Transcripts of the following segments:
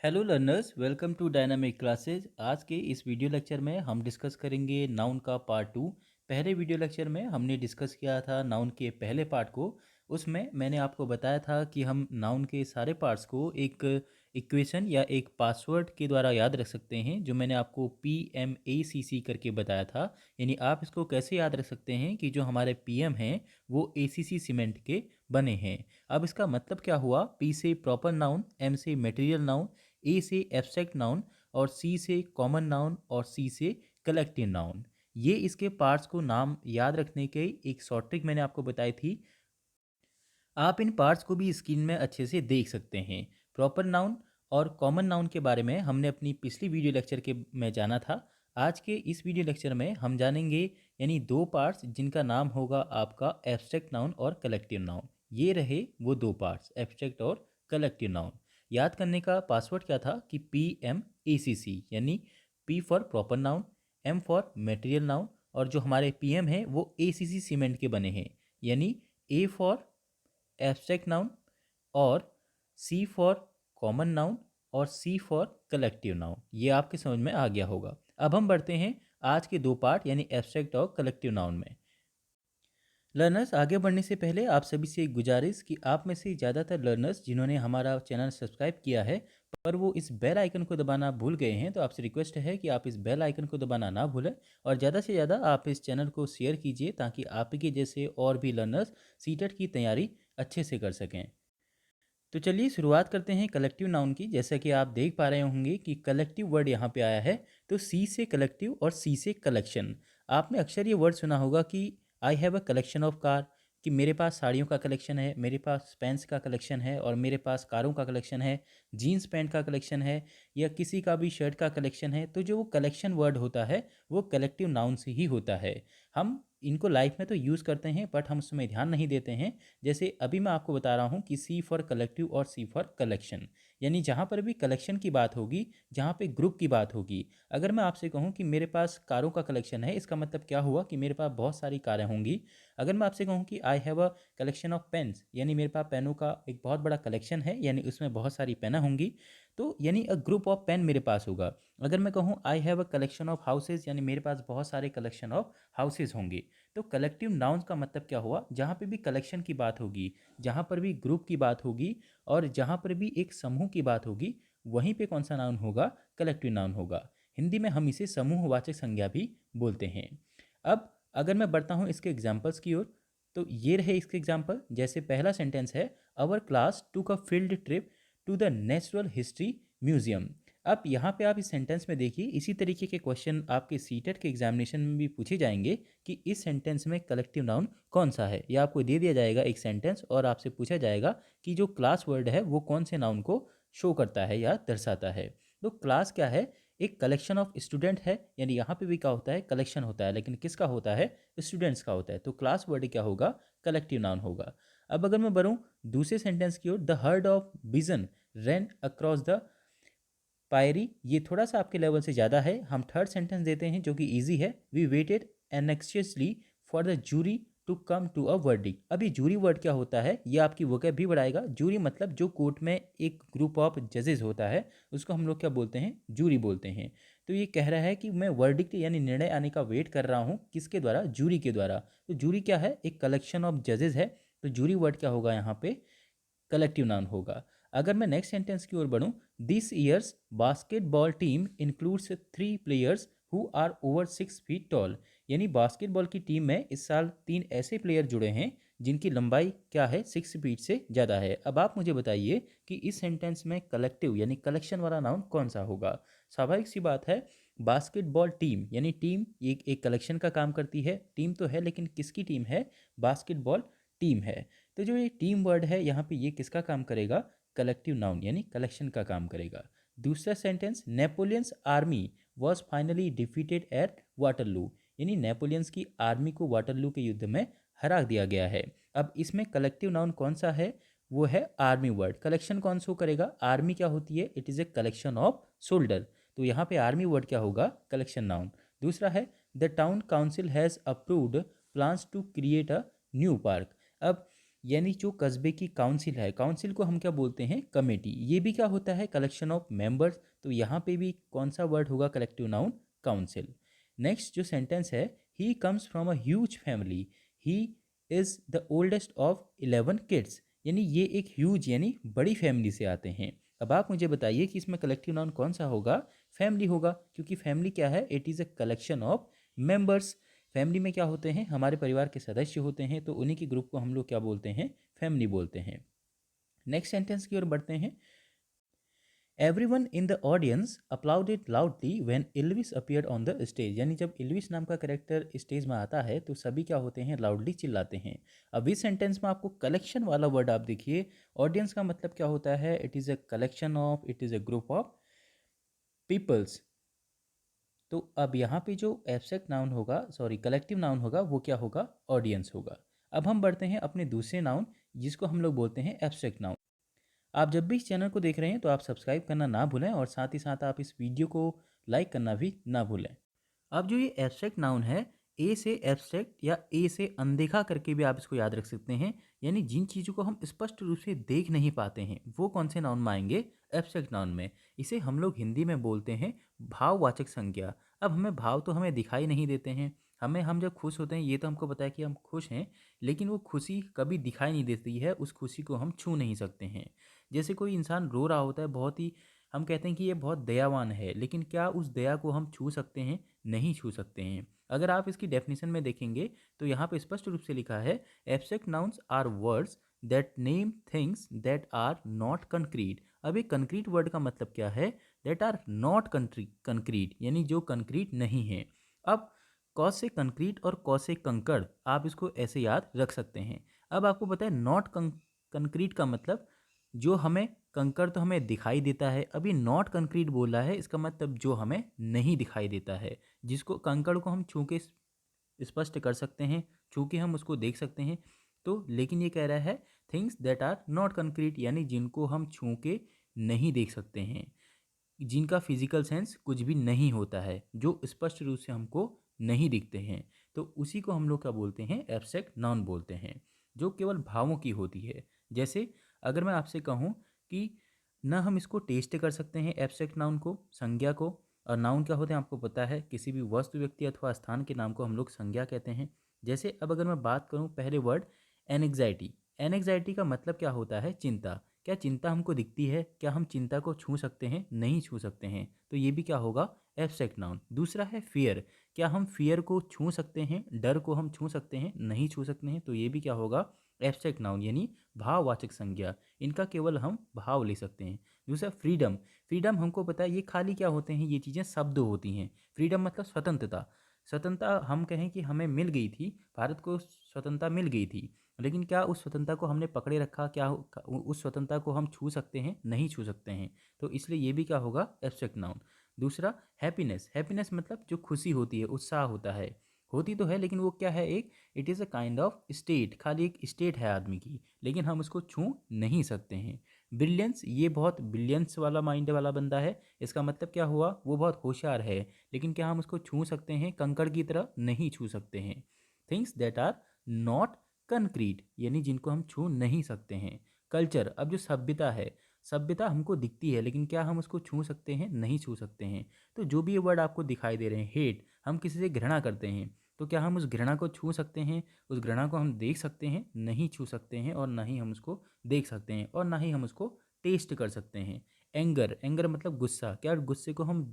Hello learners, welcome to dynamic classes. आज के इस वीडियो लेक्चर में हम डिस्कस करेंगे नाउन का पार्ट टू। पहले वीडियो लेक्चर में हमने डिस्कस किया था नाउन के पहले पार्ट को। उसमें मैंने आपको बताया था कि हम नाउन के सारे पार्ट्स को एक इक्वेशन या एक पासवर्ड के द्वारा याद रख सकते हैं, जो मैंने आपको PMACC करके बताया था। यानी आप इसको कैसे याद रख सकते हैं कि जो हमारे PM हैं वो ACC सीमेंट के बने हैं। अब इसका मतलब क्या हुआ? P से प्रॉपर नाउन, M से मटेरियल नाउन, ए से एब्स्ट्रैक्ट नाउन और सी से कॉमन नाउन और सी से कलेक्टिव नाउन। ये इसके पार्ट्स को नाम याद रखने के एक शॉर्ट ट्रिक मैंने आपको बताई थी। आप इन पार्ट्स को भी स्क्रीन में अच्छे से देख सकते हैं। प्रॉपर नाउन और कॉमन नाउन के बारे में हमने अपनी पिछली वीडियो लेक्चर के में जाना था। आज के इस वीडियो लेक्चर में हम जानेंगे यानी दो पार्ट्स जिनका नाम होगा आपका एब्स्ट्रैक्ट नाउन और कलेक्टिव नाउन। ये रहे वो दो पार्ट्स, एब्स्ट्रैक्ट और कलेक्टिव नाउन। याद करने का पासवर्ड क्या था कि PMACC, यानी P for proper noun, M for material noun और जो हमारे PM हैं वो ACC सीमेंट के बने हैं। यानी A फॉर एब्स्ट्रैक्ट नाउन और सी फॉर कॉमन नाउन और सी फॉर कलेक्टिव नाउन। ये आपके समझ में आ गया होगा। अब हम बढ़ते हैं आज के दो पार्ट यानी एब्स्ट्रैक्ट और कलेक्टिव नाउन में। लर्नर्स, आगे बढ़ने से पहले आप सभी से एक गुजारिश कि आप में से ज़्यादातर लर्नर्स जिन्होंने हमारा चैनल सब्सक्राइब किया है पर वो इस बेल आइकन को दबाना भूल गए हैं, तो आपसे रिक्वेस्ट है कि आप इस बेल आइकन को दबाना ना भूलें और ज़्यादा से ज़्यादा आप इस चैनल को शेयर कीजिए ताकि आपके जैसे और भी लर्नर्स सीटेट की तैयारी अच्छे से कर सकें। तो चलिए शुरुआत करते हैं कलेक्टिव नाउन की। जैसा कि आप देख पा रहे होंगे कि कलेक्टिव वर्ड यहाँ पे आया है, तो सी से कलेक्टिव और सी से कलेक्शन। आपने अक्सर ये वर्ड सुना होगा कि I have a collection of car, कि मेरे पास साड़ियों का कलेक्शन है, मेरे पास पेन्स का कलेक्शन है और मेरे पास कारों का कलेक्शन है, जीन्स पैंट का कलेक्शन है या किसी का भी शर्ट का कलेक्शन है। तो जो वो कलेक्शन वर्ड होता है वो कलेक्टिव नाउन से ही होता है। हम इनको लाइफ में तो यूज़ करते हैं बट हम उसमें ध्यान नहीं देते हैं। जैसे अभी मैं आपको बता रहा हूँ कि सी फॉर कलेक्टिव और सी फॉर कलेक्शन, यानी जहाँ पर भी कलेक्शन की बात होगी, जहाँ पे ग्रुप की बात होगी। अगर मैं आपसे कहूँ कि मेरे पास कारों का कलेक्शन है, इसका मतलब क्या हुआ कि मेरे पास बहुत सारी कारें होंगी। अगर मैं आपसे कहूँ कि I have a collection of pens, यानी मेरे पास पेनों का एक बहुत बड़ा कलेक्शन है, यानी उसमें बहुत सारी पेनें होंगी। तो यानी अ ग्रुप ऑफ पेन मेरे पास होगा। अगर मैं कहूँ आई have a collection of houses, यानी मेरे पास बहुत सारे कलेक्शन ऑफ हाउसेज होंगे। तो कलेक्टिव नाउन्स का मतलब क्या हुआ? जहाँ पे भी कलेक्शन की बात होगी, जहाँ पर भी ग्रुप की बात होगी और जहाँ पर भी एक समूह की बात होगी, वहीं पे कौन सा नाउन होगा? कलेक्टिव नाउन होगा। हिंदी में हम इसे समूहवाचक संज्ञा भी बोलते हैं। अब अगर मैं बढ़ता हूँ इसके एग्जाम्पल्स की ओर, तो ये रहे इसके एग्जाम्पल। जैसे पहला सेंटेंस है, our class took a field trip to the natural history museum. अब यहाँ पे आप इस सेंटेंस में देखिए, इसी तरीके के क्वेश्चन आपके सीटेट के एग्जामिनेशन में भी पूछे जाएंगे कि इस सेंटेंस में कलेक्टिव नाउन कौन सा है। या आपको दे दिया जाएगा एक सेंटेंस और आपसे पूछा जाएगा कि जो क्लास वर्ड है वो कौन से नाउन को शो करता है या दर्शाता है। तो क्लास क्या है? एक कलेक्शन ऑफ स्टूडेंट है, यानी यहाँ पे भी क्या होता है? कलेक्शन होता है, लेकिन किसका होता है? स्टूडेंट्स का होता है। तो क्लास वर्ड क्या होगा? कलेक्टिव नाउन होगा। अब अगर मैं बढ़ूँ दूसरे सेंटेंस की ओर, द हर्ड ऑफ बिजन रन अक्रॉस द पायरी, ये थोड़ा सा आपके लेवल से ज़्यादा है। हम थर्ड सेंटेंस देते हैं जो कि ईजी है, we waited anxiously for the jury to come to a verdict. अभी जूरी वर्ड क्या होता है ये आपकी वोकैब भी बढ़ाएगा। जूरी मतलब जो कोर्ट में एक ग्रुप ऑफ जजेस होता है उसको हम लोग क्या बोलते हैं? जूरी बोलते हैं। तो ये कह रहा है कि मैं वर्डिक्ट यानी निर्णय आने का वेट कर रहा हूँ, किसके द्वारा? जूरी के द्वारा। तो जूरी क्या है? एक कलेक्शन ऑफ जजेस है। तो जूरी वर्ड क्या होगा यहाँ पे? कलेक्टिव नाउन होगा। अगर मैं नेक्स्ट सेंटेंस की ओर बढ़ूं, this year's basketball team includes 3 players who are over 6 feet tall, यानी बास्केटबॉल की टीम में इस साल 3 ऐसे प्लेयर जुड़े हैं जिनकी लंबाई क्या है? 6 फीट से ज़्यादा है। अब आप मुझे बताइए कि इस सेंटेंस में कलेक्टिव यानी कलेक्शन वाला नाउन कौन सा होगा? स्वाभाविक सी बात है, बास्केटबॉल टीम यानी टीम एक कलेक्शन का काम करती है। टीम तो है लेकिन किसकी टीम है? बास्केटबॉल टीम है। तो जो ये टीम वर्ड है यहाँ पे ये किसका काम करेगा? कलेक्टिव नाउन यानी कलेक्शन का काम करेगा। दूसरा sentence, Napoleon's army was finally defeated at Waterloo, यानी नेपोलियंस की आर्मी को वाटरलू के युद्ध में हरा दिया गया है। अब इसमें कलेक्टिव नाउन कौन सा है? वो है आर्मी वर्ड। कलेक्शन कौन शो करेगा? आर्मी क्या होती है? It is a collection of soldier. तो यहाँ पे आर्मी वर्ड क्या होगा? Collection noun. दूसरा है, the town council has approved plans to create a new park. अब यानी जो कस्बे की काउंसिल है, काउंसिल को हम क्या बोलते हैं, कमेटी। ये भी क्या होता है, कलेक्शन ऑफ मेंबर्स। तो यहाँ पे भी कौन सा वर्ड होगा, कलेक्टिव नाउन, काउंसिल। नेक्स्ट जो सेंटेंस है, he comes from a huge family, he is the oldest of 11 kids. यानी ये एक ह्यूज यानी बड़ी फैमिली से आते हैं। अब आप मुझे बताइए कि इसमें कलेक्टिव नाउन कौन सा होगा, फैमिली होगा, क्योंकि फैमिली क्या है, it is a collection of members. Family में क्या होते हैं, हमारे परिवार के सदस्य होते हैं, तो उन्हीं के ग्रुप को हम लोग क्या बोलते हैं, फैमिली बोलते हैं। नेक्स्ट सेंटेंस की ओर बढ़ते हैं। Everyone in the audience applauded loudly when Elvis appeared on the stage. यानी जब इल्विस नाम का कैरेक्टर स्टेज में आता है तो सभी क्या होते हैं, लाउडली चिल्लाते हैं। अब इस सेंटेंस में आपको कलेक्शन वाला वर्ड आप देखिए, ऑडियंस का मतलब क्या होता है, it is a collection of, it is a group of peoples. तो अब यहाँ पे जो एब्स्ट्रैक्ट नाउन होगा, सॉरी कलेक्टिव नाउन होगा, वो क्या होगा, ऑडियंस होगा। अब हम बढ़ते हैं अपने दूसरे नाउन, जिसको हम लोग बोलते हैं एब्स्ट्रैक्ट नाउन। आप जब भी इस चैनल को देख रहे हैं तो आप सब्सक्राइब करना ना भूलें, और साथ ही साथ आप इस वीडियो को लाइक करना भी ना भूलें। अब जो ये एब्स्ट्रैक्ट नाउन है, ए से एब्स्ट्रैक्ट या ए से अनदेखा करके भी आप इसको याद रख सकते हैं। यानी जिन चीज़ों को हम स्पष्ट रूप से देख नहीं पाते हैं, वो कौन से नाउन में आएंगे, एब्स्ट्रैक्ट नाउन में। इसे हम लोग हिंदी में बोलते हैं भाववाचक संज्ञा। अब हमें भाव तो हमें दिखाई नहीं देते हैं, हम जब खुश होते हैं ये तो हमको पता है कि हम खुश हैं, लेकिन वो खुशी कभी दिखाई नहीं देती है, उस खुशी को हम छू नहीं सकते हैं। जैसे कोई इंसान रो रहा होता है, बहुत ही, हम कहते हैं कि ये बहुत दयावान है, लेकिन क्या उस दया को हम छू सकते हैं, नहीं छू सकते हैं। अगर आप इसकी डेफिनेशन में देखेंगे तो यहाँ पे स्पष्ट रूप से लिखा है, abstract nouns are words that name things that are not concrete. अब एक कंक्रीट वर्ड का मतलब क्या है, दैट आर नॉट कंक्रीट, यानी जो कंक्रीट नहीं है। अब कॉस से कंक्रीट और कॉस से कंकड़, आप इसको ऐसे याद रख सकते हैं। अब आपको पता है नॉट कंक्रीट का मतलब, जो हमें कंकड़ तो हमें दिखाई देता है, अभी नॉट कंक्रीट बोला है, इसका मतलब जो हमें नहीं दिखाई देता है, जिसको कंकड़ को हम छू के स्पष्ट कर सकते हैं, छू के हम उसको देख सकते हैं। तो लेकिन ये कह रहा है things that are not concrete, यानी जिनको हम छू के नहीं देख सकते हैं, जिनका फिजिकल सेंस कुछ भी नहीं होता है, जो स्पष्ट रूप से हमको नहीं दिखते हैं, तो उसी को हम लोग क्या बोलते हैं, एब्स्ट्रैक्ट नाउन बोलते हैं, जो केवल भावों की होती है। जैसे अगर मैं आपसे कहूँ कि ना हम इसको टेस्ट कर सकते हैं, एब्स्ट्रैक्ट नाउन को, संज्ञा को। और नाउन क्या होते हैं आपको पता है, किसी भी वस्तु, व्यक्ति अथवा स्थान के नाम को हम लोग संज्ञा कहते हैं। जैसे अब अगर मैं बात करूँ पहले वर्ड एनएग्जाइटी, एनएग्जाइटी का मतलब क्या होता है, चिंता। क्या चिंता हमको दिखती है, क्या हम चिंता को छू सकते हैं, नहीं छू सकते हैं, तो ये भी क्या होगा, एब्स्ट्रैक्ट नाउन। दूसरा है फियर, क्या हम फियर को छू सकते हैं, डर को हम छू सकते हैं, नहीं छू सकते हैं, तो ये भी क्या होगा, एब्स्ट्रैक्ट नाउन, यानी भाववाचक संज्ञा। इनका केवल हम भाव ले सकते हैं। दूसरा फ्रीडम, फ्रीडम हमको पता है ये खाली क्या होते हैं, ये चीज़ें शब्द होती हैं। फ्रीडम मतलब स्वतंत्रता। स्वतंत्रता हम कहें कि हमें मिल गई थी, भारत को स्वतंत्रता मिल गई थी, लेकिन क्या उस स्वतंत्रता को हमने पकड़े रखा, क्या उस स्वतंत्रता को हम छू सकते हैं, नहीं छू सकते हैं, तो इसलिए ये भी क्या होगा, एब्स्ट्रैक्ट नाउन। दूसरा हैप्पीनेस, हैप्पीनेस मतलब जो खुशी होती है, उत्साह होता है, होती तो है लेकिन वो क्या है, एक, it is a kind of state, खाली एक स्टेट है आदमी की, लेकिन हम उसको छू नहीं सकते हैं। ब्रिलियंस, ये बहुत ब्रिलियंस वाला माइंड वाला बंदा है, इसका मतलब क्या हुआ, वो बहुत होशियार है, लेकिन क्या हम उसको छू सकते हैं, कंकड़ की तरह नहीं छू सकते हैं। Things that are not concrete, यानी जिनको हम छू नहीं सकते हैं। कल्चर, अब जो सभ्यता है, सभ्यता हमको दिखती है, लेकिन क्या हम उसको छू सकते हैं, नहीं छू सकते हैं। तो जो भी ये वर्ड आपको दिखाई दे रहे हैं, हेट, हम किसी से घृणा करते हैं, तो क्या हम उस घृणा को छू सकते हैं, उस घृणा को हम देख सकते हैं, नहीं छू सकते हैं, और ना ही हम उसको देख सकते हैं, और ना ही हम उसको टेस्ट कर सकते हैं। एंगर, एंगर मतलब गुस्सा, क्या गुस्से को हम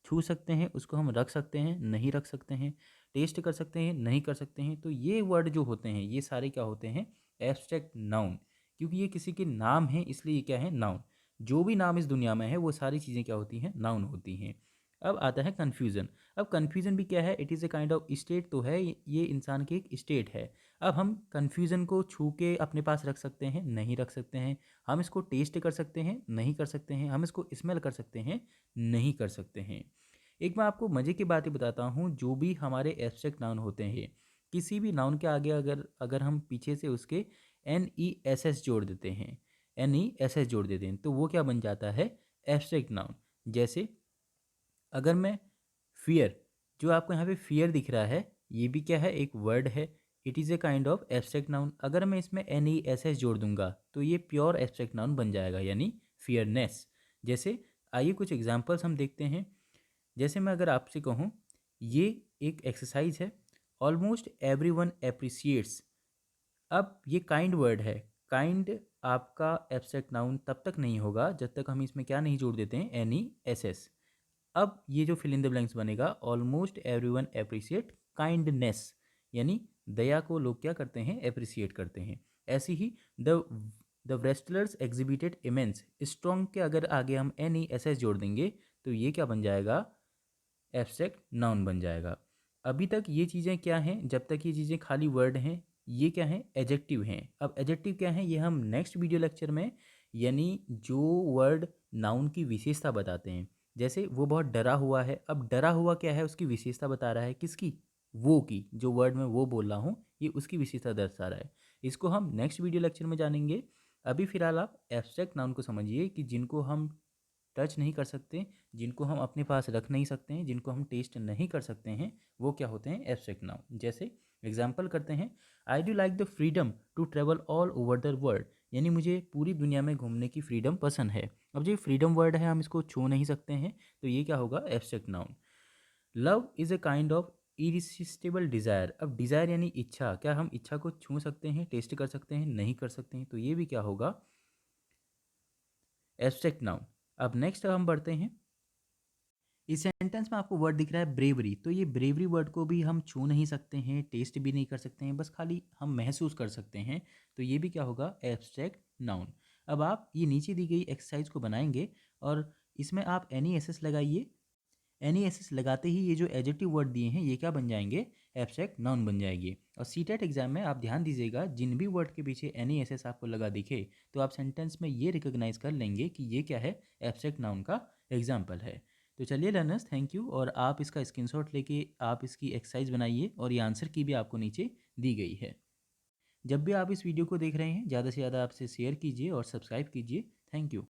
छू सकते हैं, उसको हम रख सकते हैं, नहीं रख सकते हैं, टेस्ट कर सकते हैं, नहीं कर सकते हैं। तो ये वर्ड जो होते हैं, ये सारे क्या होते हैं, एब्स्ट्रैक्ट नाउन, क्योंकि ये किसी के नाम हैं, इसलिए ये क्या है, नाउन। जो भी नाम इस दुनिया में है वो सारी चीज़ें क्या होती हैं, नाउन होती हैं। अब आता है कन्फ्यूज़न। अब कन्फ्यूज़न भी क्या है, it is a kind of state, तो है ये इंसान की एक स्टेट है। अब हम कन्फ्यूज़न को छू के अपने पास रख सकते हैं, नहीं रख सकते हैं। हम इसको टेस्ट कर सकते हैं, नहीं कर सकते हैं। हम इसको स्मेल कर सकते हैं, नहीं कर सकते हैं। एक मैं आपको मज़े की बात ही बताता हूँ, जो भी हमारे एब्स्ट्रैक्ट नाउन होते हैं, किसी भी नाउन के आगे अगर अगर हम पीछे से उसके NESS जोड़ देते हैं, NESS जोड़ देते हैं, तो वो क्या बन जाता है, एब्स्ट्रैक्ट नाउन। जैसे अगर मैं फियर, जो आपको यहाँ पे फियर दिख रहा है, ये भी क्या है, एक वर्ड है, it is a kind of abstract noun. अगर मैं इसमें NESS जोड़ दूंगा तो ये प्योर एब्स्ट्रैक्ट नाउन बन जाएगा, यानी फियरनेस। जैसे आइए कुछ एग्जांपल्स हम देखते हैं। जैसे मैं अगर आपसे कहूँ, ये एक एक्सरसाइज है, ऑलमोस्ट एवरी वन एप्रिसिएट्स। अब ये काइंड वर्ड है। काइंड आपका एब्स्ट्रैक्ट नाउन तब तक नहीं होगा जब तक हम इसमें क्या नहीं जोड़ देते हैं, NESS। अब ये जो फिल इन द ब्लैंक्स बनेगा, ऑलमोस्ट एवरीवन एप्रिसिएट काइंडनेस, यानी दया को लोग क्या करते हैं, एप्रिसिएट करते हैं। ऐसे ही the the wrestlers exhibited immense strong के अगर आगे हम NESS जोड़ देंगे तो ये क्या बन जाएगा, एब्स्ट्रैक्ट नाउन बन जाएगा। अभी तक ये चीज़ें क्या हैं, जब तक ये चीज़ें खाली वर्ड हैं, ये क्या हैं, एजेक्टिव हैं। अब एजेक्टिव क्या है, ये हम नेक्स्ट वीडियो लेक्चर में, यानी जो वर्ड नाउन की विशेषता बताते हैं। जैसे वो बहुत डरा हुआ है, अब डरा हुआ क्या है, उसकी विशेषता बता रहा है, किसकी, वो की, जो वर्ड में वो बोल रहा हूँ ये उसकी विशेषता दर्शा रहा है। इसको हम नेक्स्ट वीडियो लेक्चर में जानेंगे। अभी फिलहाल आप एब्स्ट्रैक्ट नाउन को समझिए कि जिनको हम टच नहीं कर सकते, जिनको हम अपने पास रख नहीं सकते हैं, जिनको हम टेस्ट नहीं कर सकते हैं, वो क्या होते हैं, एब्स्ट्रैक्ट नाउन। जैसे एग्जाम्पल करते हैं, I do like the freedom to travel all over the world, यानी मुझे पूरी दुनिया में घूमने की फ्रीडम पसंद है। अब जो फ्रीडम वर्ड है हम इसको छू नहीं सकते हैं, तो ये क्या होगा, abstract noun. Love is a kind of irresistible desire. अब डिज़ायर यानी इच्छा, क्या हम इच्छा को छू सकते हैं, टेस्ट कर सकते हैं, नहीं कर सकते हैं, तो ये भी क्या होगा, एब्स्ट्रैक्ट नाउन। अब नेक्स्ट हम बढ़ते हैं। इस सेंटेंस में आपको वर्ड दिख रहा है ब्रेवरी, तो ये ब्रेवरी वर्ड को भी हम छू नहीं सकते हैं, टेस्ट भी नहीं कर सकते हैं, बस खाली हम महसूस कर सकते हैं, तो ये भी क्या होगा, एब्स्ट्रैक्ट नाउन। अब आप ये नीचे दी गई एक्सरसाइज को बनाएंगे और इसमें आप NESS लगाइए। NESS लगाते ही ये जो एडजेक्टिव वर्ड दिए हैं ये क्या बन जाएंगे, एब्स्ट्रैक्ट नाउन बन जाएंगे। और सीटेट एग्जाम में आप ध्यान दीजिएगा, जिन भी वर्ड के पीछे NESS आपको लगा दिखे तो आप सेंटेंस में ये रिकॉग्नाइज कर लेंगे कि ये क्या है, एब्स्ट्रैक्ट नाउन का एग्जाम्पल है। तो चलिए लर्नर्स, थैंक यू। और आप इसका स्क्रीनशॉट लेके आप इसकी एक्सरसाइज बनाइए और ये आंसर की भी आपको नीचे दी गई है। जब भी आप इस वीडियो को देख रहे हैं, ज़्यादा से ज़्यादा आपसे शेयर कीजिए और सब्सक्राइब कीजिए। Thank you.